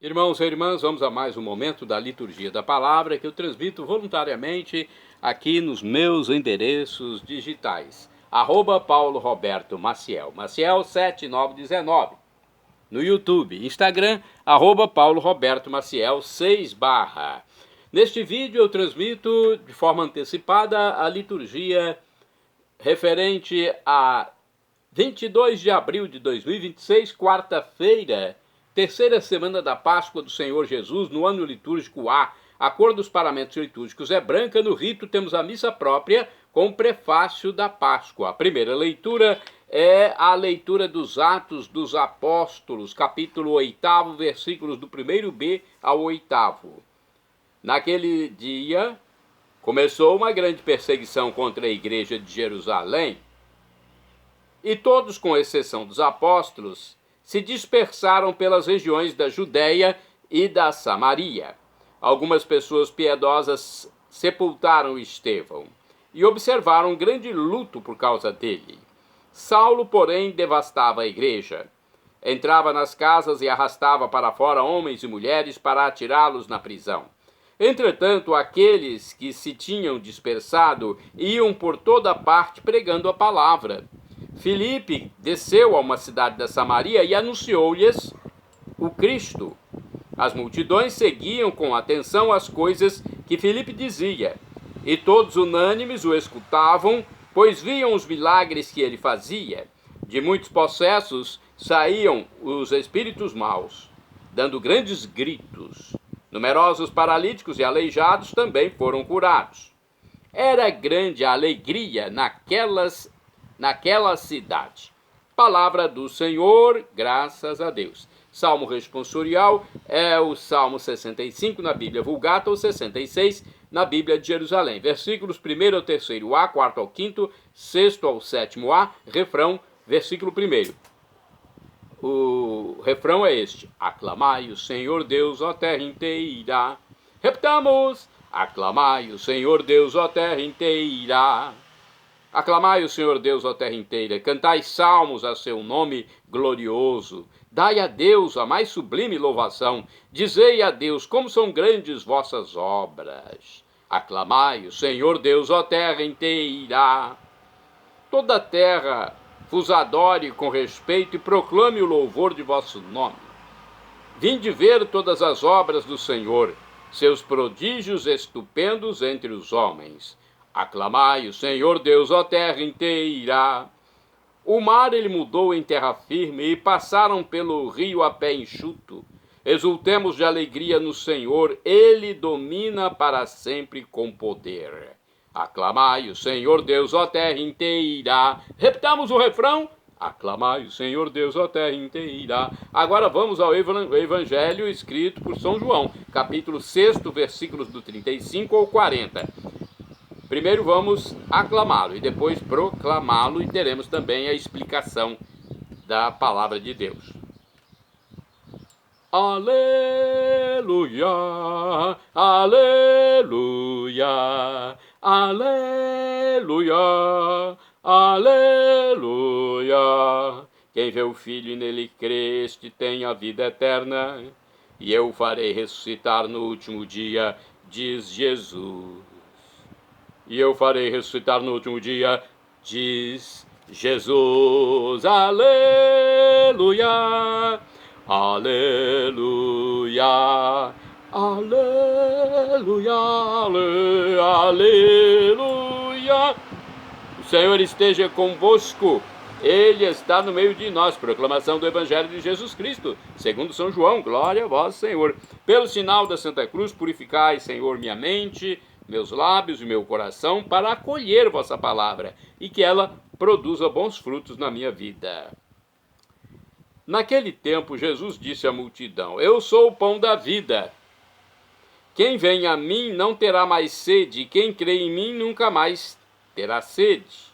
Irmãos e irmãs, vamos a mais um momento da liturgia da palavra que eu transmito voluntariamente aqui nos meus endereços digitais. @Paulo Roberto Maciel, Maciel 7919. No YouTube, Instagram, @Paulo Roberto Maciel 6 barra. Neste vídeo eu transmito de forma antecipada a liturgia referente a 22 de abril de 2026, quarta-feira, terceira semana da Páscoa do Senhor Jesus, no ano litúrgico A. A cor dos paramentos litúrgicos é branca. No rito temos a missa própria com o prefácio da Páscoa. A primeira leitura é a leitura dos Atos dos Apóstolos, capítulo 8, versículos do 1b ao 8. Naquele dia, começou uma grande perseguição contra a igreja de Jerusalém, e todos, com exceção dos apóstolos, se dispersaram pelas regiões da Judéia e da Samaria. Algumas pessoas piedosas sepultaram Estevão e observaram um grande luto por causa dele. Saulo, porém, devastava a igreja. Entrava nas casas e arrastava para fora homens e mulheres para atirá-los na prisão. Entretanto, aqueles que se tinham dispersado iam por toda parte pregando a palavra. Filipe desceu a uma cidade da Samaria e anunciou-lhes o Cristo. As multidões seguiam com atenção as coisas que Filipe dizia, e todos unânimes o escutavam, pois viam os milagres que ele fazia. De muitos possessos saíam os espíritos maus, dando grandes gritos. Numerosos paralíticos e aleijados também foram curados. Era grande a alegria naquela cidade. Palavra do Senhor, graças a Deus. Salmo responsorial é o Salmo 65 na Bíblia Vulgata ou 66 na Bíblia de Jerusalém. Versículos 1 ao 3a, 4 ao 5, 6 ao 7a, refrão, versículo 1. O refrão é este: aclamai o Senhor Deus, ó terra inteira. Repetamos: aclamai o Senhor Deus, ó terra inteira. Aclamai o Senhor Deus, ó terra inteira, cantai salmos a seu nome glorioso. Dai a Deus a mais sublime louvação. Dizei a Deus como são grandes vossas obras. Aclamai o Senhor Deus, ó terra inteira. Toda a terra vos adore com respeito e proclame o louvor de vosso nome. Vinde ver todas as obras do Senhor, seus prodígios estupendos entre os homens. Aclamai o Senhor Deus, ó terra inteira. O mar ele mudou em terra firme e passaram pelo rio a pé enxuto. Exultemos de alegria no Senhor, ele domina para sempre com poder. Aclamai o Senhor Deus, ó terra inteira. Repitamos o refrão: aclamai o Senhor Deus, ó terra inteira. Agora vamos ao evangelho escrito por São João, capítulo 6, versículos do 35 ao 40. Primeiro vamos aclamá-lo e depois proclamá-lo, e teremos também a explicação da palavra de Deus. Aleluia, aleluia, aleluia, aleluia. Quem vê o Filho e nele crê, este tem a vida eterna, e eu o farei ressuscitar no último dia, diz Jesus. E eu farei ressuscitar no último dia, diz Jesus. Aleluia, aleluia, aleluia, aleluia. O Senhor esteja convosco, Ele está no meio de nós. Proclamação do Evangelho de Jesus Cristo, segundo São João. Glória a vós, Senhor. Pelo sinal da Santa Cruz, purificai, Senhor, minha mente, meus lábios e meu coração, para acolher vossa palavra e que ela produza bons frutos na minha vida. Naquele tempo, Jesus disse à multidão: eu sou o pão da vida. Quem vem a mim não terá mais sede, e quem crê em mim nunca mais terá sede.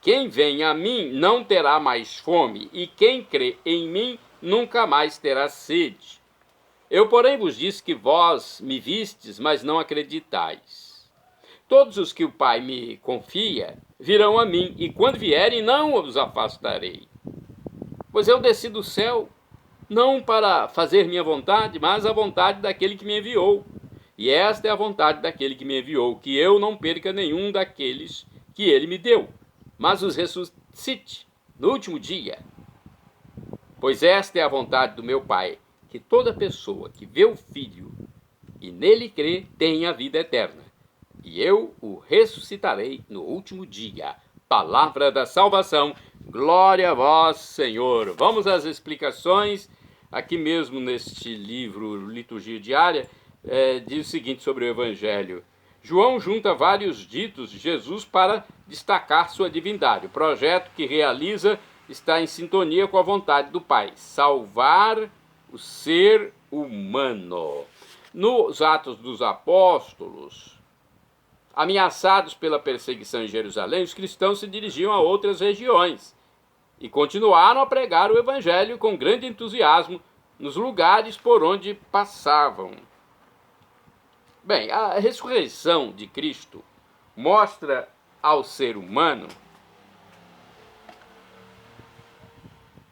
Quem vem a mim não terá mais fome, e quem crê em mim nunca mais terá sede. Eu, porém, vos disse que vós me vistes, mas não acreditais. Todos os que o Pai me confia virão a mim, e quando vierem não os afastarei. Pois eu desci do céu não para fazer minha vontade, mas a vontade daquele que me enviou. E esta é a vontade daquele que me enviou, que eu não perca nenhum daqueles que ele me deu, mas os ressuscite no último dia. Pois esta é a vontade do meu Pai, que toda pessoa que vê o Filho e nele crê tenha a vida eterna. E eu o ressuscitarei no último dia. Palavra da salvação. Glória a vós, Senhor. Vamos às explicações. Aqui mesmo neste livro, Liturgia Diária, diz o seguinte sobre o Evangelho. João junta vários ditos de Jesus para destacar sua divindade. O projeto que realiza está em sintonia com a vontade do Pai, salvar o ser humano. Nos Atos dos Apóstolos, ameaçados pela perseguição em Jerusalém, os cristãos se dirigiam a outras regiões e continuaram a pregar o Evangelho com grande entusiasmo nos lugares por onde passavam. Bem, a ressurreição de Cristo mostra ao ser humano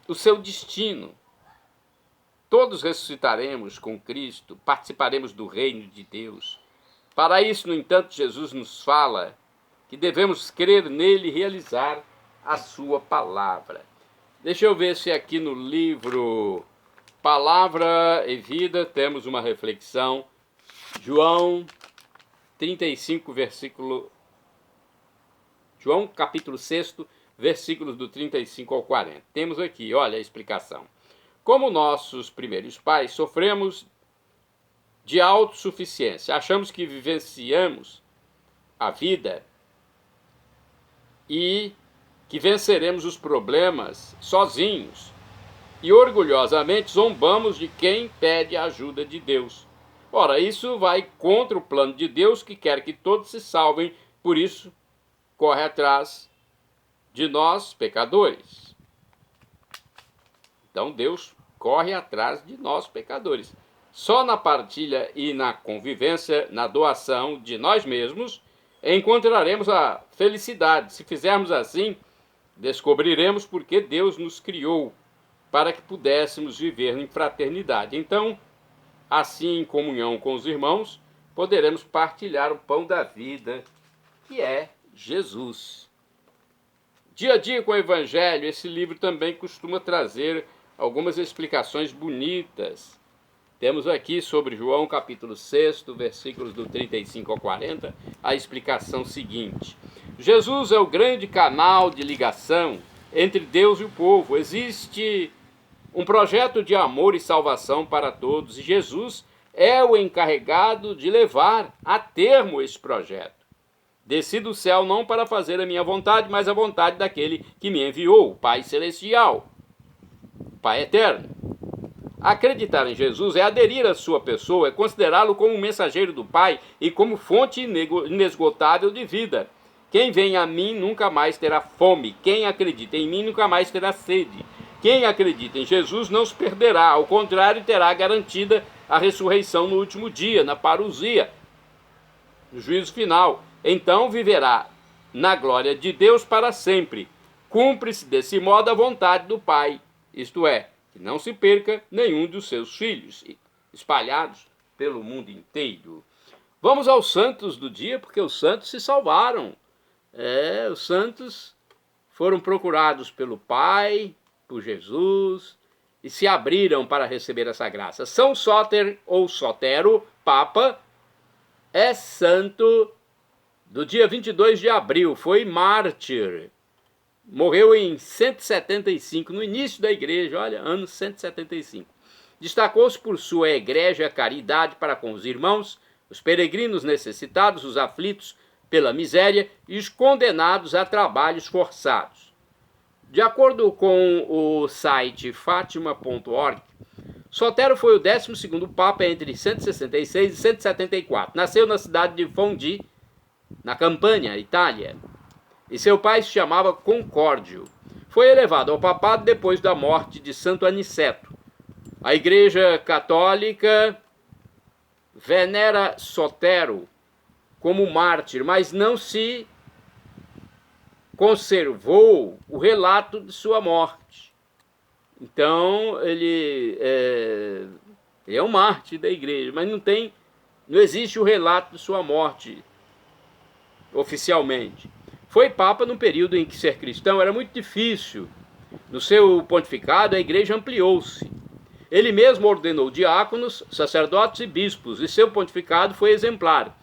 o seu destino. Todos ressuscitaremos com Cristo, participaremos do reino de Deus. Para isso, no entanto, Jesus nos fala que devemos crer nele e realizar a sua palavra. Deixa eu ver se aqui no livro Palavra e Vida temos uma reflexão. João 35, João capítulo 6, versículos do 35 ao 40. Temos aqui, olha a explicação. Como nossos primeiros pais, sofremos de autossuficiência. Achamos que vivenciamos a vida e que venceremos os problemas sozinhos. E orgulhosamente zombamos de quem pede a ajuda de Deus. Ora, isso vai contra o plano de Deus, que quer que todos se salvem, por isso corre atrás de nós, pecadores. Então Deus corre atrás de nós, pecadores. Só na partilha e na convivência, na doação de nós mesmos, encontraremos a felicidade. Se fizermos assim, descobriremos por que Deus nos criou, para que pudéssemos viver em fraternidade. Então, assim, em comunhão com os irmãos, poderemos partilhar o pão da vida, que é Jesus. Dia a dia com o Evangelho, esse livro também costuma trazer algumas explicações bonitas. Temos aqui sobre João capítulo 6, versículos do 35 ao 40, a explicação seguinte. Jesus é o grande canal de ligação entre Deus e o povo. Existe um projeto de amor e salvação para todos, e Jesus é o encarregado de levar a termo esse projeto. Desci do céu não para fazer a minha vontade, mas a vontade daquele que me enviou, o Pai Celestial, o Pai Eterno. Acreditar em Jesus é aderir à sua pessoa, é considerá-lo como um mensageiro do Pai e como fonte inesgotável de vida. Quem vem a mim nunca mais terá fome, quem acredita em mim nunca mais terá sede. Quem acredita em Jesus não se perderá, ao contrário, terá garantida a ressurreição no último dia, na parousia, no juízo final. Então viverá na glória de Deus para sempre. Cumpre-se desse modo a vontade do Pai, isto é, que não se perca nenhum dos seus filhos, espalhados pelo mundo inteiro. Vamos aos santos do dia, porque os santos se salvaram. Os santos foram procurados pelo Pai, por Jesus, e se abriram para receber essa graça. São Sóter ou Sotero, Papa, é santo do dia 22 de abril, foi mártir. Morreu em 175, no início da igreja, olha, ano 175. Destacou-se por sua egrégia caridade para com os irmãos, os peregrinos necessitados, os aflitos pela miséria e os condenados a trabalhos forçados. De acordo com o site Fátima.org, Sotero foi o 12º Papa entre 166 e 174. Nasceu na cidade de Fondi, na Campania, Itália, e seu pai se chamava Concórdio. Foi elevado ao papado depois da morte de Santo Aniceto. A Igreja Católica venera Sotero como mártir, mas não se conservou o relato de sua morte. Então, ele é um mártir da igreja, mas não existe o relato de sua morte oficialmente. Foi papa num período em que ser cristão era muito difícil. No seu pontificado, a igreja ampliou-se. Ele mesmo ordenou diáconos, sacerdotes e bispos, e seu pontificado foi exemplar.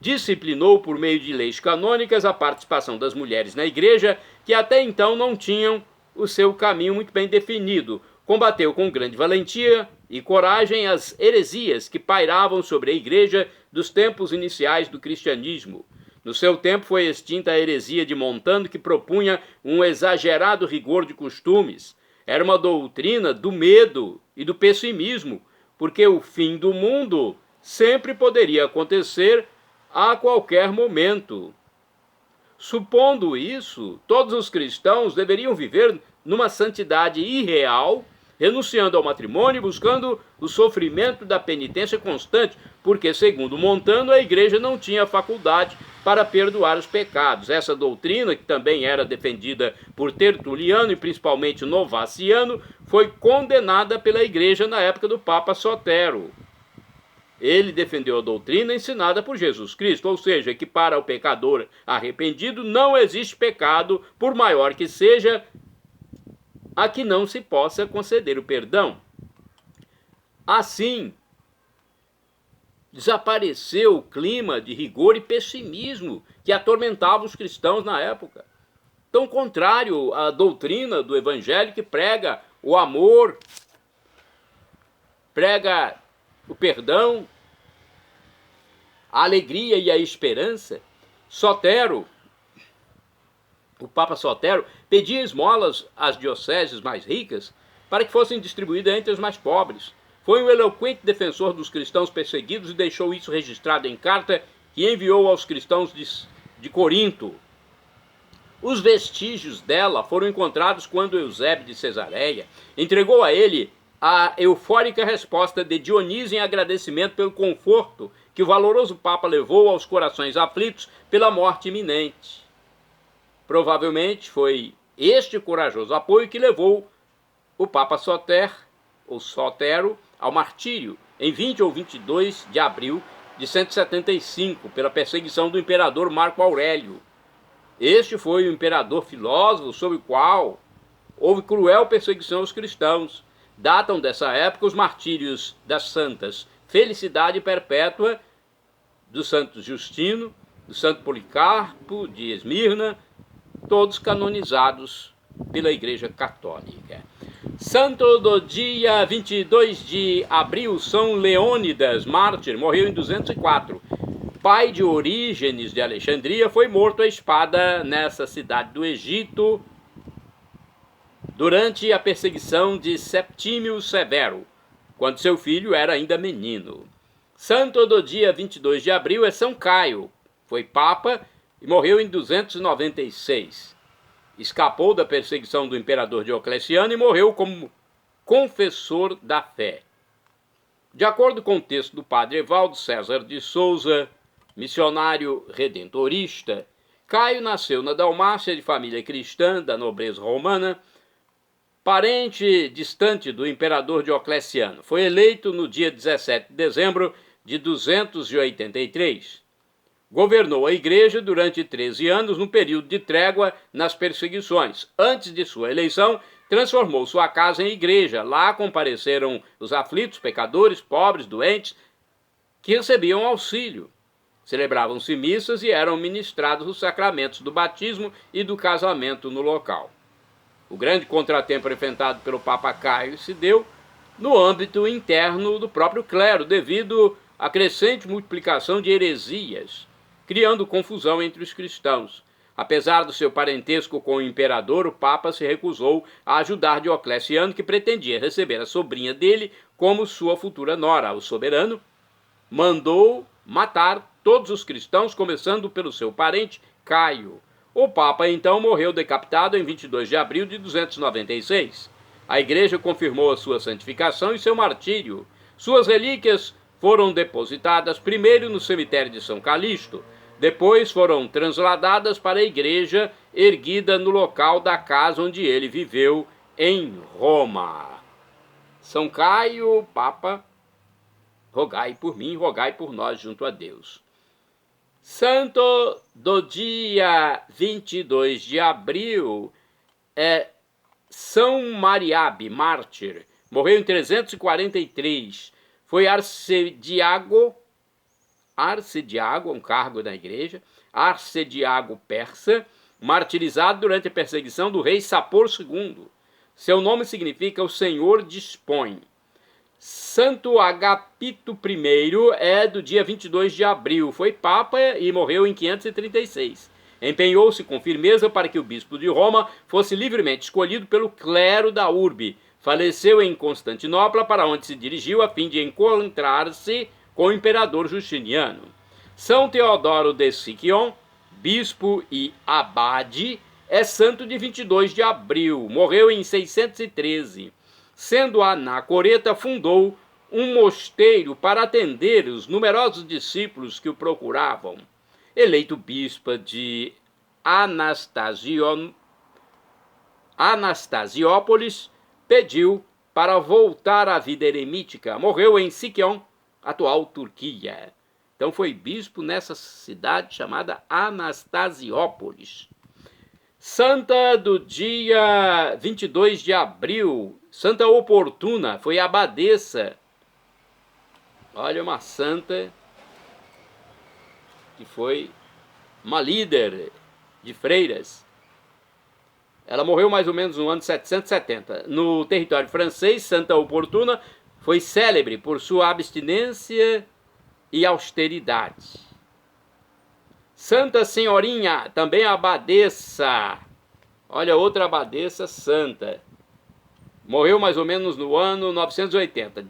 Disciplinou por meio de leis canônicas a participação das mulheres na igreja, que até então não tinham o seu caminho muito bem definido. Combateu com grande valentia e coragem as heresias que pairavam sobre a igreja dos tempos iniciais do cristianismo. No seu tempo foi extinta a heresia de Montano, que propunha um exagerado rigor de costumes. Era uma doutrina do medo e do pessimismo, porque o fim do mundo sempre poderia acontecer a qualquer momento. Supondo isso, todos os cristãos deveriam viver numa santidade irreal, renunciando ao matrimônio e buscando o sofrimento da penitência constante, porque, segundo Montano, a igreja não tinha faculdade para perdoar os pecados. Essa doutrina, que também era defendida por Tertuliano e principalmente Novaciano, foi condenada pela igreja na época do Papa Sotero. Ele defendeu a doutrina ensinada por Jesus Cristo, ou seja, que para o pecador arrependido não existe pecado, por maior que seja, a que não se possa conceder o perdão. Assim, desapareceu o clima de rigor e pessimismo que atormentava os cristãos na época. Tão contrário à doutrina do evangelho, que prega o amor, prega o perdão, a alegria e a esperança. Sotero, o Papa Sotero, pedia esmolas às dioceses mais ricas para que fossem distribuídas entre os mais pobres. Foi um eloquente defensor dos cristãos perseguidos e deixou isso registrado em carta que enviou aos cristãos de Corinto. Os vestígios dela foram encontrados quando Eusébio de Cesareia entregou a ele a eufórica resposta de Dionísio em agradecimento pelo conforto que o valoroso Papa levou aos corações aflitos pela morte iminente. Provavelmente foi este corajoso apoio que levou o Papa Sotero ao martírio em 20 ou 22 de abril de 175, pela perseguição do imperador Marco Aurélio. Este foi o imperador filósofo sobre o qual houve cruel perseguição aos cristãos. Datam dessa época os martírios das santas Felicidade Perpétua, do santo Justino, do santo Policarpo de Esmirna, todos canonizados pela Igreja Católica. Santo do dia 22 de abril, São Leônidas, mártir, morreu em 204. Pai de Orígenes de Alexandria, foi morto à espada nessa cidade do Egito durante a perseguição de Septímio Severo, quando seu filho era ainda menino. Santo do dia 22 de abril é São Caio, foi papa e morreu em 296. Escapou da perseguição do imperador Diocleciano e morreu como confessor da fé. De acordo com o texto do padre Evaldo César de Souza, missionário redentorista, Caio nasceu na Dalmácia de família cristã da nobreza romana, parente distante do imperador Diocleciano. Foi eleito no dia 17 de dezembro de 283. Governou a igreja durante 13 anos, num período de trégua nas perseguições. Antes de sua eleição, transformou sua casa em igreja. Lá compareceram os aflitos, pecadores, pobres, doentes, que recebiam auxílio. Celebravam-se missas e eram ministrados os sacramentos do batismo e do casamento no local. O grande contratempo enfrentado pelo Papa Caio se deu no âmbito interno do próprio clero, devido à crescente multiplicação de heresias, criando confusão entre os cristãos. Apesar do seu parentesco com o imperador, o Papa se recusou a ajudar Diocleciano, que pretendia receber a sobrinha dele como sua futura nora. O soberano mandou matar todos os cristãos, começando pelo seu parente Caio. O Papa então morreu decapitado em 22 de abril de 296. A igreja confirmou a sua santificação e seu martírio. Suas relíquias foram depositadas primeiro no cemitério de São Calixto, depois foram transladadas para a igreja erguida no local da casa onde ele viveu em Roma. São Caio, Papa, rogai por mim, rogai por nós junto a Deus. Santo do dia 22 de abril é São Mariabe, mártir, morreu em 343, foi arcediago, um cargo da igreja, arcediago persa, martirizado durante a perseguição do rei Sapor II. Seu nome significa o Senhor dispõe. Santo Agapito I é do dia 22 de abril, foi papa e morreu em 536. Empenhou-se com firmeza para que o bispo de Roma fosse livremente escolhido pelo clero da urbe. Faleceu em Constantinopla, para onde se dirigiu a fim de encontrar-se com o imperador Justiniano. São Teodoro de Siquion, bispo e abade, é santo de 22 de abril, morreu em 613. Sendo anacoreta, fundou um mosteiro para atender os numerosos discípulos que o procuravam. Eleito bispa de Anastasiópolis, pediu para voltar à vida eremítica. Morreu em Siquion, atual Turquia. Então foi bispo nessa cidade chamada Anastasiópolis. Santa do dia 22 de abril, Santa Oportuna, foi abadesa. Olha, uma santa que foi uma líder de freiras. Ela morreu mais ou menos no ano 770. No território francês, Santa Oportuna foi célebre por sua abstinência e austeridade. Santa Senhorinha, também abadesa. Olha, outra abadesa santa. Morreu mais ou menos no ano 980.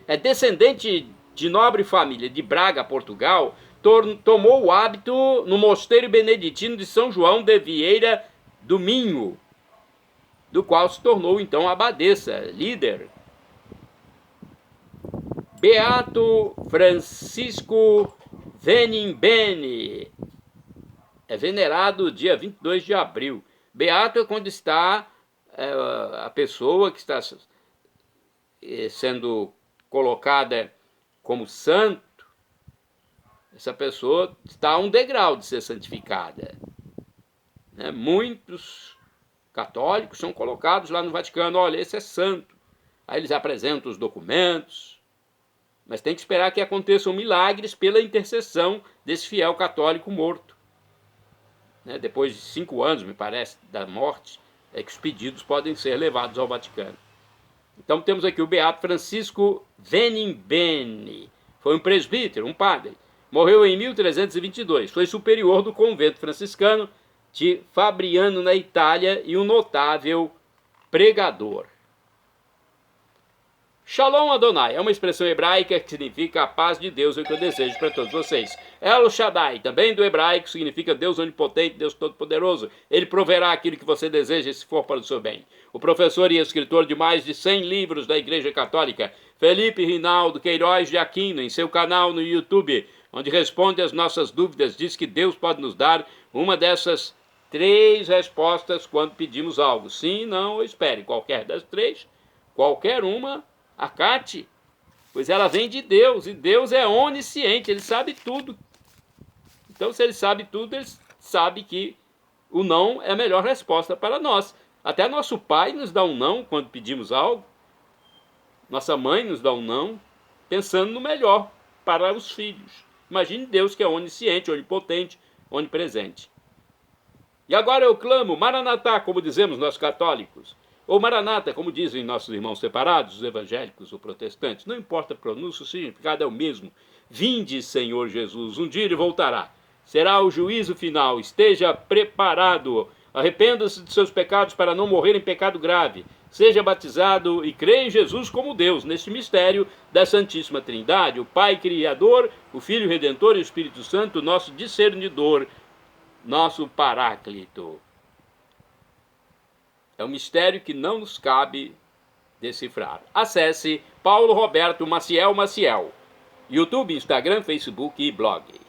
É descendente de nobre família de Braga, Portugal. Tomou o hábito no mosteiro beneditino de São João de Vieira do Minho, do qual se tornou então abadesa, líder. Beato Francisco Venimbene é venerado dia 22 de abril. Beato é quando está a pessoa que está sendo colocada como santo. Essa pessoa está a um degrau de ser santificada. Muitos católicos são colocados lá no Vaticano, olha, esse é santo. Aí eles apresentam os documentos, mas tem que esperar que aconteçam milagres pela intercessão desse fiel católico morto. Depois de 5 anos, me parece, da morte, é que os pedidos podem ser levados ao Vaticano. Então temos aqui o Beato Francisco Venimbene, foi um presbítero, um padre, morreu em 1322, foi superior do convento franciscano de Fabriano, na Itália, e um notável pregador. Shalom Adonai é uma expressão hebraica que significa a paz de Deus, é o que eu desejo para todos vocês. El Shaddai, também do hebraico, significa Deus onipotente, Deus todo-poderoso. Ele proverá aquilo que você deseja, se for para o seu bem. O professor e escritor de mais de 100 livros da Igreja Católica, Felipe Rinaldo Queiroz de Aquino, em seu canal no YouTube, onde responde às nossas dúvidas, diz que Deus pode nos dar uma dessas 3 respostas quando pedimos algo. Sim, não ou espere. Qualquer das 3, qualquer uma, acate, pois ela vem de Deus, e Deus é onisciente, Ele sabe tudo. Então, se Ele sabe tudo, Ele sabe que o não é a melhor resposta para nós. Até nosso pai nos dá um não quando pedimos algo, nossa mãe nos dá um não, pensando no melhor para os filhos. Imagine Deus, que é onisciente, onipotente, onipresente. E agora eu clamo, Maranatá, como dizemos nós católicos, ou Maranata, como dizem nossos irmãos separados, os evangélicos ou protestantes, não importa a pronúncia, o significado é o mesmo. Vinde, Senhor Jesus, um dia Ele voltará. Será o juízo final, esteja preparado. Arrependa-se de seus pecados para não morrer em pecado grave. Seja batizado e creia em Jesus como Deus, neste mistério da Santíssima Trindade, o Pai Criador, o Filho Redentor e o Espírito Santo, nosso discernidor, nosso Paráclito. É um mistério que não nos cabe decifrar. Acesse Paulo Roberto Maciel, YouTube, Instagram, Facebook e blog.